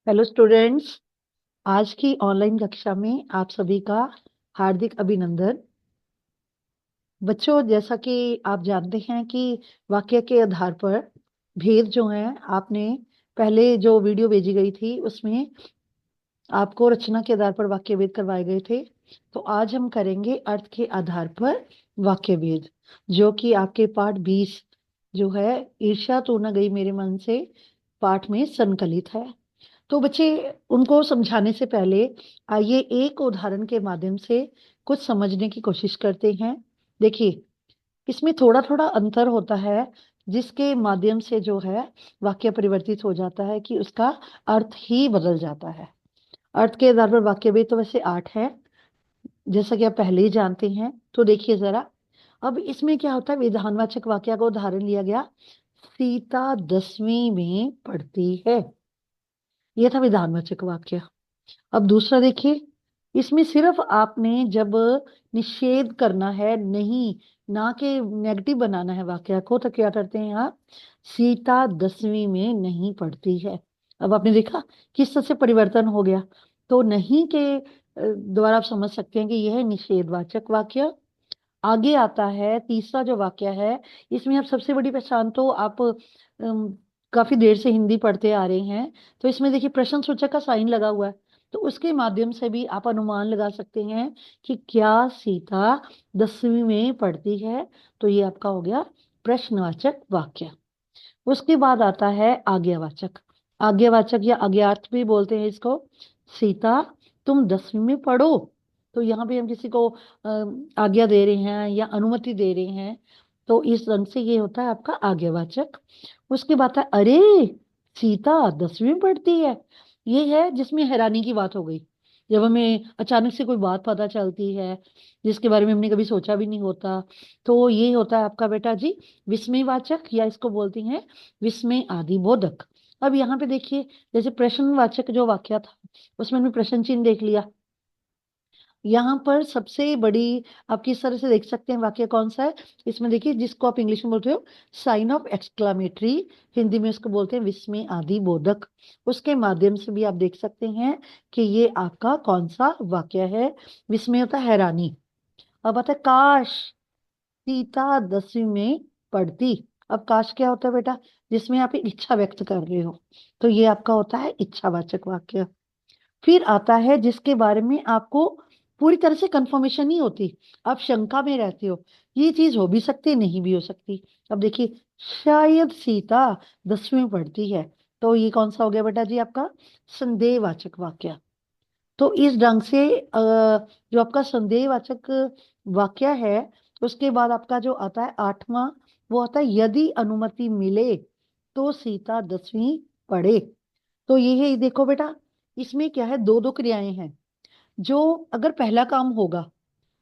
Hello students. आज की online कक्षा में आप सभी का हार्दिक अभिनंदन। बच्चों, जैसा कि आप जानते हैं कि वाक्य के आधार पर भेद जो हैं, आपने पहले जो वीडियो भेजी गई थी उसमें आपको रचना के आधार पर वाक्य भेद करवाए गए थे। तो आज हम करेंगे अर्थ के आधार पर वाक्य भेद, जो कि आपके पाठ 20 जो है, ईर्ष्या तो न गई मेरे मन से, पाठ में संकलित है। तो बच्चे, उनको समझाने से पहले आइए एक उदाहरण के माध्यम से कुछ समझने की कोशिश करते हैं। देखिए, इसमें थोड़ा थोड़ा अंतर होता है, जिसके माध्यम से जो है वाक्य परिवर्तित हो जाता है कि उसका अर्थ ही बदल जाता है। अर्थ के आधार पर वाक्य भेद तो वैसे 8 है, जैसा कि आप पहले ही जानते हैं। तो देखिए जरा, अब इसमें क्या होता है, विधानवाचक वाक्य का उदाहरण लिया गया। सीता 10वीं में पढ़ती है, ये था विधानवाचक वाक्य। अब दूसरा देखिए, इसमें सिर्फ आपने जब निषेध करना है, नहीं, ना कि नेगेटिव बनाना है वाक्य को, तो क्या करते हैं आप, सीता 10वीं में नहीं पढ़ती है। अब आपने देखा किस तरह से परिवर्तन हो गया। तो नहीं के द्वारा आप समझ सकते हैं कि यह है निषेधवाचक वाक्य। आगे आता है तीसरा जो वाक्य है, इसमें आप सबसे बड़ी पहचान तो आप काफी देर से हिंदी पढ़ते आ रहे हैं। तो इसमें देखिए प्रश्न सूचक का साइन लगा हुआ है, तो उसके माध्यम से भी आप अनुमान लगा सकते हैं कि क्या सीता 10वीं में पढ़ती है। तो ये आपका हो गया प्रश्नवाचक वाक्य। उसके बाद आता है आज्ञावाचक। आज्ञावाचक या अज्ञार्थ भी बोलते हैं इसको। सीता, तुम 10वीं में पढ़ो। तो यहाँ पे हम किसी को आज्ञा दे रहे हैं या अनुमति दे रहे हैं, तो इस रंग से ये होता है आपका आज्ञावाचक। उसके बाद है अरे, सीता 10वीं में पढ़ती है। ये है जिसमें हैरानी की बात हो गई, जब हमें अचानक से कोई बात पता चलती है जिसके बारे में हमने कभी सोचा भी नहीं होता। तो ये होता है आपका बेटा जी विस्मयवाचक, या इसको बोलती हैं विस्मय आदि बोधक। अब यहाँ पे देखिए, जैसे प्रश्नवाचक जो वाक्य था उसमें हमने प्रश्न चिन्ह देख लिया। यहाँ पर सबसे बड़ी आप किस तरह से देख सकते हैं वाक्य कौन सा है, इसमें देखिए, जिसको आप इंग्लिश में बोलते हो साइन ऑफ एक्सक्लामेटरी, हिंदी में उसको बोलते हैं विस्मय आदि बोधक। उसके माध्यम से भी आप देख सकते हैं कि ये आपका कौन सा वाक्य है। विस्मय होता है हैरानी। अब आता है काश सीता 10वीं में पढ़ती। अब काश क्या होता है बेटा, जिसमें आप एक इच्छा व्यक्त कर रहे हो, तो ये आपका होता है इच्छावाचक वाक्य। फिर आता है जिसके बारे में आपको पूरी तरह से कंफर्मेशन नहीं होती, आप शंका में रहते हो, ये चीज हो भी सकती है, नहीं भी हो सकती। अब देखिए, शायद सीता 10वीं में पढ़ती है, तो ये कौन सा हो गया बेटा जी आपका संदेहवाचक वाक्य। तो इस ढंग से जो आपका संदेहवाचक वाक्य है, उसके बाद आपका जो आता है 8वां, वो आता है यदि अनुमति मिले तो सीता 10वीं पढ़े। तो ये है, देखो बेटा, इसमें क्या है, दो दो क्रियाएं हैं। जो अगर पहला काम होगा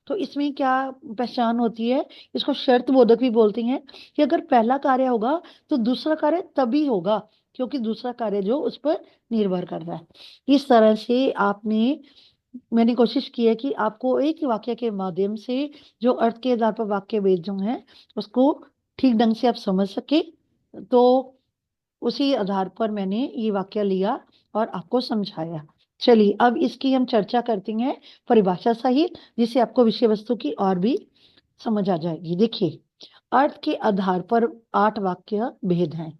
तो इसमें क्या पहचान होती है, इसको शर्त बोधक भी बोलते हैं, कि अगर पहला कार्य होगा तो दूसरा कार्य तभी होगा, क्योंकि दूसरा कार्य जो उस पर निर्भर कर रहा है। इस तरह से मैंने कोशिश की है कि आपको एक ही वाक्य के माध्यम से जो अर्थ के आधार पर वाक्य भेद जो है उसको ठीक ढंग से आप समझ सके। तो उसी आधार पर मैंने ये वाक्य लिया और आपको समझाया। चलिए अब इसकी हम चर्चा करते हैं परिभाषा सहित, जिससे आपको विषय वस्तु की और भी समझ आ जाएगी। देखिए, अर्थ के आधार पर 8 वाक्य भेद हैं।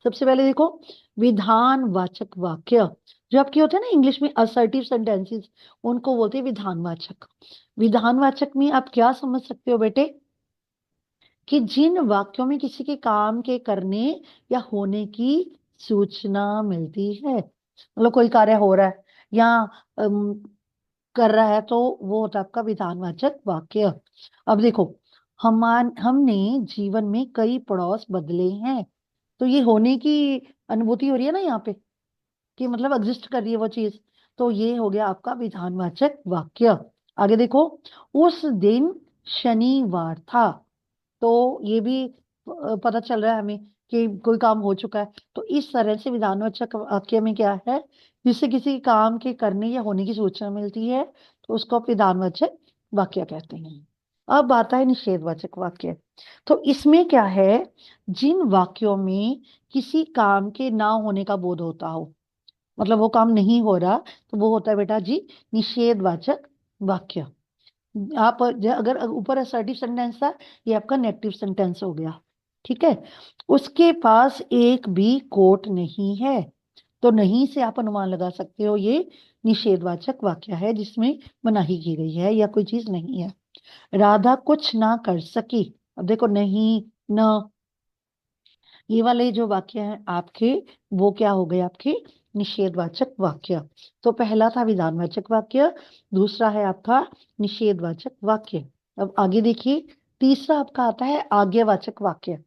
सबसे पहले देखो, विधानवाचक वाक्य, जो आपके होते हैं ना इंग्लिश में असर्टिव सेंटेंसेस, उनको बोलते हैं विधानवाचक। विधानवाचक में आप क्या समझ सकते हो बेटे, कि जिन वाक्यों में किसी के काम के करने या होने की सूचना मिलती है, मतलब कोई कार्य हो रहा है या अम, कर रहा है, तो वो होता है आपका विधानवाचक वाक्य। अब देखो, हमने जीवन में कई पड़ोस बदले हैं, तो ये होने की अनुभूति हो रही है ना यहाँ पे, कि मतलब एग्जिस्ट कर रही है वो चीज। तो ये हो गया आपका विधानवाचक वाक्य। आगे देखो, उस दिन शनिवार था, तो ये भी पता चल रहा है हमें कि कोई काम हो चुका है। तो इस तरह से विधानवाचक वाक्य में क्या है, जिससे किसी काम के करने या होने की सूचना मिलती है, तो उसको आप विधानवाचक वाक्य कहते हैं। अब आता है निषेधवाचक वाक्य। तो इसमें क्या है, जिन वाक्यों में किसी काम के ना होने का बोध होता हो, मतलब वो काम नहीं हो रहा, तो वो होता है बेटा जी निषेधवाचक वाक्य। आप अगर ऊपर असर्टिव सेंटेंस था, ये आपका नेगेटिव सेंटेंस हो गया। ठीक है। उसके पास एक भी कोट नहीं है, तो नहीं से आप अनुमान लगा सकते हो ये निषेधवाचक वाक्य है जिसमें मनाही की गई है या कोई चीज नहीं है। राधा कुछ ना कर सकी। अब देखो नहीं, न, ये वाले जो वाक्य हैं आपके, वो क्या हो गए आपके निषेधवाचक वाक्य। तो पहला था विधानवाचक वाक्य, दूसरा है आपका निषेधवाचक वाक्य। अब आगे देखिए, तीसरा आपका आता है आज्ञावाचक वाक्य।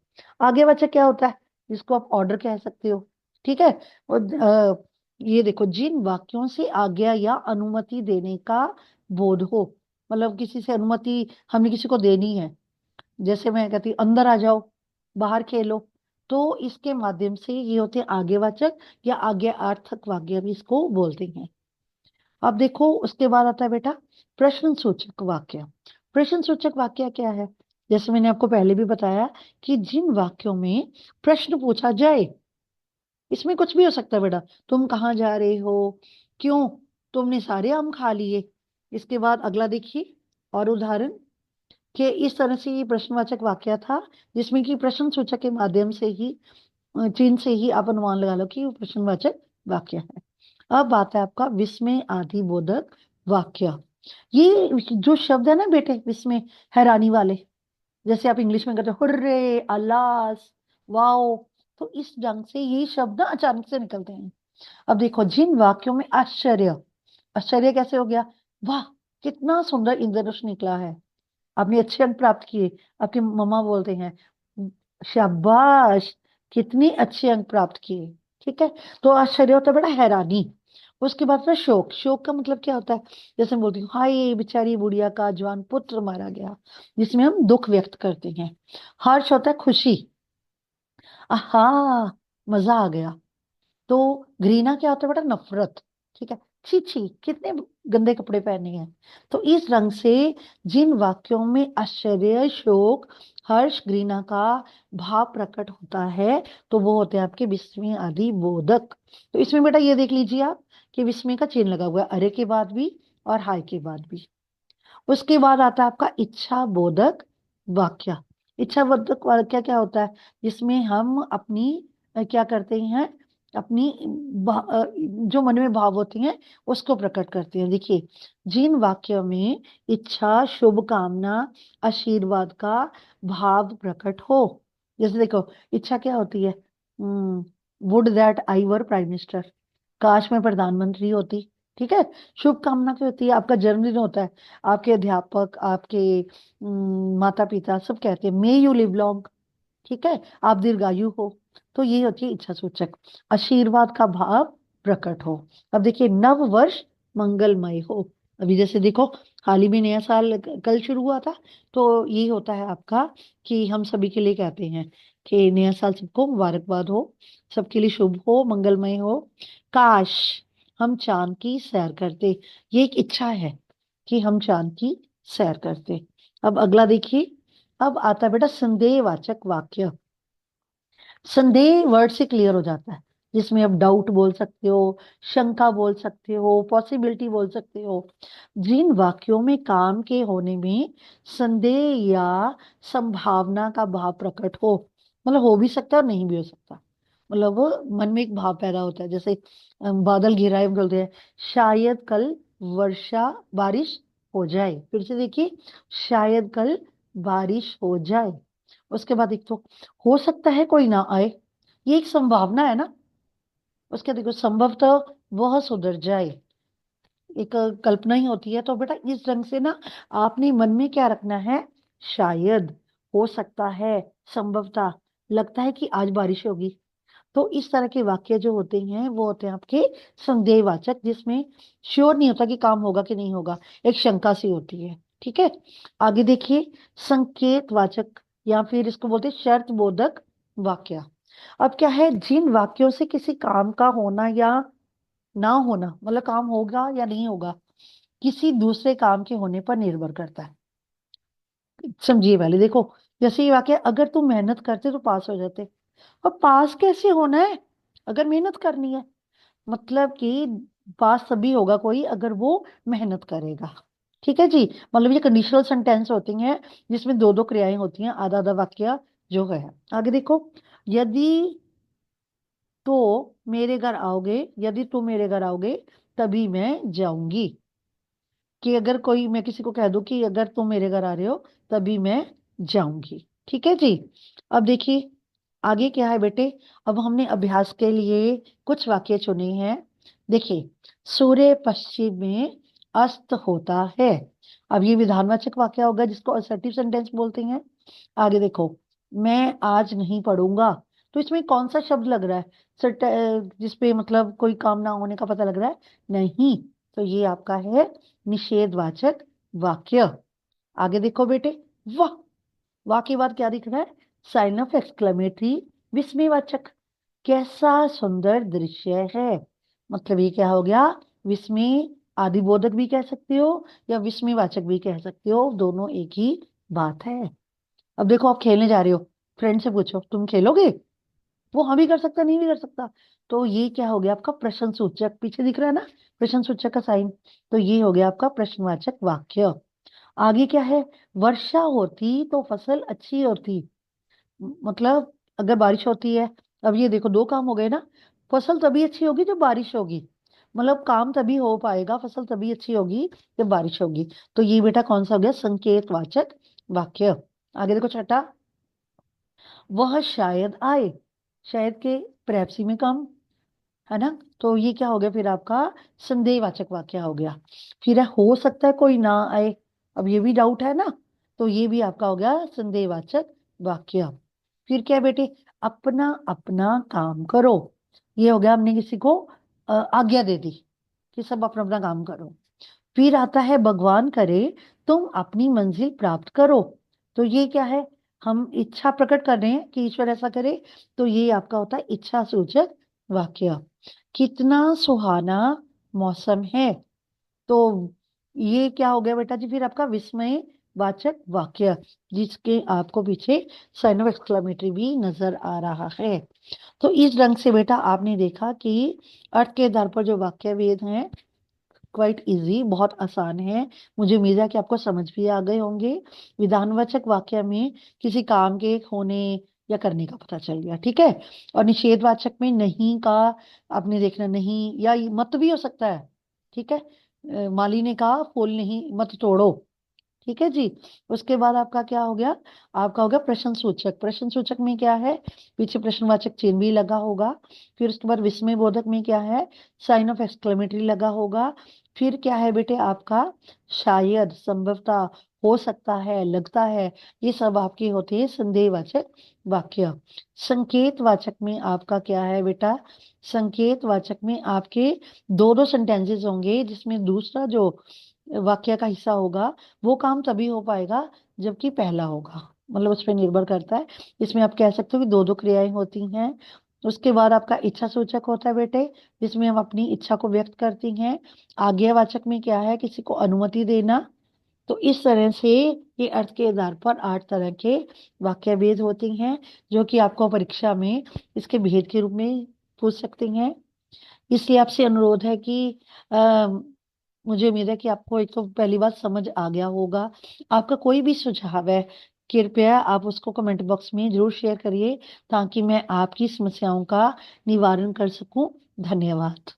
आज्ञावाचक क्या होता है? जिसको आप ऑर्डर कह सकते हो। ठीक है। और ये देखो, जिन वाक्यों से आज्ञा या अनुमति देने का बोध हो, मतलब किसी से अनुमति हमने किसी को देनी है, जैसे मैं कहती हूँ अंदर आ जाओ, बाहर खेलो, तो इसके माध्यम से ये होते हैं आज्ञावाचक या आज्ञार्थक वाक्य भी इसको बोलते हैं। अब देखो उसके बाद आता है बेटा प्रश्न सूचक वाक्य। प्रश्न सूचक वाक्य क्या है? जैसे मैंने आपको पहले भी बताया कि जिन वाक्यों में प्रश्न पूछा जाए, इसमें कुछ भी हो सकता है बेटा। तुम कहाँ जा रहे हो? क्यों? तुमने सारे आम खा लिए। इसके बाद अगला देखिए, और उदाहरण कि इस तरह से ये प्रश्नवाचक वाक्य था, जिसमें कि प्रश्न सूचक के माध्यम से ही, चिन्ह से ही आप अनुमान लगा लो कि वो प्रश्नवाचक वाक्य है। अब बात है आपका विस्मय आदि बोधक वाक्य। ये जो शब्द है ना बेटे, विस्मय, हैरानी वाले, जैसे आप इंग्लिश में कहते हो हुर्रे, अलास, वाओ, तो इस ढंग से ये शब्द ना अचानक से निकलते हैं। अब देखो, जिन वाक्यों में आश्चर्य, आश्चर्य कैसे हो गया? वाह, कितना सुंदर इंद्रधनुष निकला है, आपने अच्छे अंक प्राप्त किए। आपके मम्मा बोलते हैं शाबाश, कितने अच्छे अंक प्राप्त किए। ठीक है। तो आश्चर्य होता है बड़ा हैरानी। उसके बाद फिर शोक। शोक का मतलब क्या होता है? जैसे मैं बोलती हूँ हाय बेचारी बुढ़िया का जवान पुत्र मारा गया, जिसमें हम दुख व्यक्त करते हैं। हर्ष होता है खुशी, आहा, मजा आ गया। तो घृणा क्या होता है बेटा? नफरत। ठीक है। छी छी, कितने गंदे कपड़े पहने हैं। तो इस रंग से जिन वाक्यों में आश्चर्य, शोक, हर्ष, घृणा का भाव प्रकट होता है, तो वो होते हैं आपके विस्मय आदि बोधक। तो इसमें बेटा ये देख लीजिए आप कि विस्मय का चिन्ह लगा हुआ है अरे के बाद भी और हाय के बाद भी। उसके बाद आता है आपका इच्छा बोधक वाक्य। इच्छा बोधक वाक्य क्या होता है? जिसमें हम अपनी क्या करते हैं, अपनी जो मन में भाव होती हैं उसको प्रकट करते हैं। देखिए, जिन वाक्यों में इच्छा, शुभ कामना, आशीर्वाद का भाव प्रकट हो, जैसे देखो, इच्छा क्या होती है? Would that I were prime minister, काश मैं प्रधानमंत्री होती। ठीक है। शुभ कामना क्या होती है? आपका जन्मदिन होता है, आपके अध्यापक, आपके माता पिता सब कहते हैं मे यू लिव लॉन्ग। ठीक है, आप दीर्घायु हो। तो ये होती है इच्छा सूचक। आशीर्वाद का भाव प्रकट हो। अब देखिए, नव वर्ष मंगलमय हो। अभी जैसे देखो, हाल ही में नया साल कल शुरू हुआ था, तो ये होता है आपका कि हम सभी के लिए कहते हैं कि नया साल सबको मुबारकबाद हो, सबके लिए शुभ हो, मंगलमय हो। काश हम चांद की सैर करते। ये एक इच्छा है कि हम चांद की सैर करते। अब अगला देखिए, अब आता है बेटा संदेहवाचक वाक्य। संदेह वर्ड से क्लियर हो जाता है, जिसमें आप डाउट बोल सकते हो, शंका बोल सकते हो, पॉसिबिलिटी बोल सकते हो। जिन वाक्यों में काम के होने में संदेह या संभावना का भाव प्रकट हो, मतलब हो भी सकता है और नहीं भी हो सकता, मतलब वो मन में एक भाव पैदा होता है। जैसे बादल घिरा है, बोलते हैं शायद कल वर्षा बारिश हो जाए। फिर से देखिए, शायद कल बारिश हो जाए। उसके बाद एक तो हो सकता है कोई ना आए, ये एक संभावना है ना। उसके देखो, संभवतः वह सुधर जाए, एक कल्पना ही होती है। तो बेटा इस ढंग से ना आपने मन में क्या रखना है? शायद, हो सकता है, संभवतः, लगता है कि आज बारिश होगी। तो इस तरह के वाक्य जो होते हैं वो होते हैं आपके संदेहवाचक, जिसमें श्योर नहीं होता कि काम होगा कि नहीं होगा, एक शंका सी होती है। ठीक है। आगे देखिए, संकेतवाचक या फिर इसको बोलते हैं शर्त बोधक वाक्य। अब क्या है? जिन वाक्यों से किसी काम का होना या ना होना, मतलब काम होगा या नहीं होगा, किसी दूसरे काम के होने पर निर्भर करता है। समझिए पहले देखो, जैसे ये वाक्य, अगर तुम मेहनत करते तो पास हो जाते। और पास कैसे होना है अगर मेहनत करनी है? मतलब कि पास तभी होगा कोई अगर वो मेहनत करेगा। ठीक है जी। मतलब ये कंडीशनल सेंटेंस होती हैं जिसमें दो दो क्रियाएं होती हैं, आधा आधा वाक्य जो है। आगे देखो, यदि तो मेरे घर आओगे, यदि तुम मेरे घर आओगे तभी मैं जाऊंगी। कि अगर कोई, मैं किसी को कह दूं कि अगर तुम मेरे घर आ रहे हो तभी मैं जाऊंगी। ठीक है जी। अब देखिए आगे क्या है बेटे। अब हमने अभ्यास के लिए कुछ वाक्य चुने हैं। देखिए, सूर्य पश्चिम में अस्त होता है। अब ये विधानवाचक वाक्य होगा जिसको असर्टिव सेंटेंस बोलते हैं। आगे देखो, मैं आज नहीं पढ़ूंगा। तो इसमें कौन सा शब्द लग रहा है? जिसपे मतलब कोई काम ना होने का पता लग रहा है? नहीं। तो ये आपका है निषेधवाचक वाक्य। आगे देखो बेटे, वाह, वाह के बाद क्या दिख रहा है? साइन ऑफ एक्सक्लेमेटरी, विस्मयवाचक। कैसा सुंदर दृश्य है। मतलब ये क्या हो गया? विस्मय आदिबोधक भी कह सकते हो या विस्मयवाचक भी कह सकते हो, दोनों एक ही बात है। अब देखो, आप खेलने जा रहे हो, फ्रेंड से पूछो तुम खेलोगे? वो हाँ भी कर सकता, नहीं भी कर सकता। तो ये क्या हो गया आपका? प्रश्न सूचक, पीछे दिख रहा है ना प्रश्न सूचक का साइन। तो ये हो गया आपका प्रश्नवाचक वाक्य। आगे क्या है? वर्षा होती तो फसल अच्छी होती। मतलब अगर बारिश होती है, अब ये देखो दो काम हो गए ना। फसल तभी अच्छी होगी जब बारिश होगी। मतलब काम तभी हो पाएगा, फसल तभी अच्छी होगी जब बारिश होगी। तो ये बेटा कौन सा हो गया? संकेतवाचक वाक्य। आगे देखो छठा, वह शायद आए। शायद के प्रैप्सी में कम है ना। तो ये क्या हो गया फिर आपका? संदेहवाचक वाक्य हो गया। फिर है हो सकता है कोई ना आए। अब ये भी डाउट है ना। तो ये भी आपका हो गया संदेहवाचक वाक्य। फिर क्या है बेटे? अपना अपना काम करो। ये हो गया हमने किसी को आज्ञा दे दी कि सब अपना अपना काम करो। फिर आता है भगवान करे तुम अपनी मंजिल प्राप्त करो। तो ये क्या है? हम इच्छा प्रकट कर रहे हैं कि ईश्वर ऐसा करे। तो ये आपका होता है इच्छा सूचक वाक्य। कितना सुहाना मौसम है। तो ये क्या हो गया बेटा जी? फिर आपका विस्मय वाचक वाक्य, जिसके आपको पीछे साइन ऑफ एक्सक्लेमेटरी भी नजर आ रहा है। तो इस ढंग से बेटा आपने देखा कि अर्थ के आधार पर जो वाक्य भेद हैं क्वाइट इजी, बहुत आसान है। मुझे उम्मीद है कि आपको समझ भी आ गए होंगे। विधानवाचक वाक्य में किसी काम के होने या करने का पता चल गया। ठीक है। और निषेधवाचक में नहीं का आपने देखना, नहीं या मत भी हो सकता है। ठीक है। माली ने कहा फूल नहीं मत तोड़ो। ठीक है जी। उसके बाद आपका क्या हो गया? आपका हो गया प्रश्न सूचक। प्रश्न सूचक में क्या है? पीछे प्रश्नवाचक चिन्ह भी लगा होगा। फिर उसके बाद विस्मय बोधक में क्या है? साइन ऑफ एक्सक्लेमेटरी लगा होगा। फिर क्या है बेटे आपका? शायद, संभवतः, हो सकता है, लगता है। ये सब आपके होते हैं संदेहवाचक वाक्य। संकेत वाचक में आपका क्या है बेटा? संकेत वाचक में आपके दो दो सेंटेंसेस होंगे जिसमें दूसरा जो वाक्य का हिस्सा होगा वो काम तभी हो पाएगा जबकि पहला होगा। मतलब उस पर निर्भर करता है। इसमें आप कह सकते हो कि दो दो क्रियाएं होती हैं। उसके बाद आपका इच्छा सूचक होता है बेटे, जिसमें हम अपनी इच्छा को व्यक्त करती हैं। आज्ञावाचक में क्या है? किसी को अनुमति देना। तो इस तरह से ये अर्थ के आधार पर 8 तरह के वाक्य भेद होते हैं जो कि आपको परीक्षा में इसके भेद के रूप में पूछ सकते हैं। इसलिए आपसे अनुरोध है कि मुझे उम्मीद है कि आपको एक तो पहली बात समझ आ गया होगा। आपका कोई भी सुझाव है, कृपया आप उसको कमेंट बॉक्स में जरूर शेयर करिए ताकि मैं आपकी समस्याओं का निवारण कर सकूं। धन्यवाद।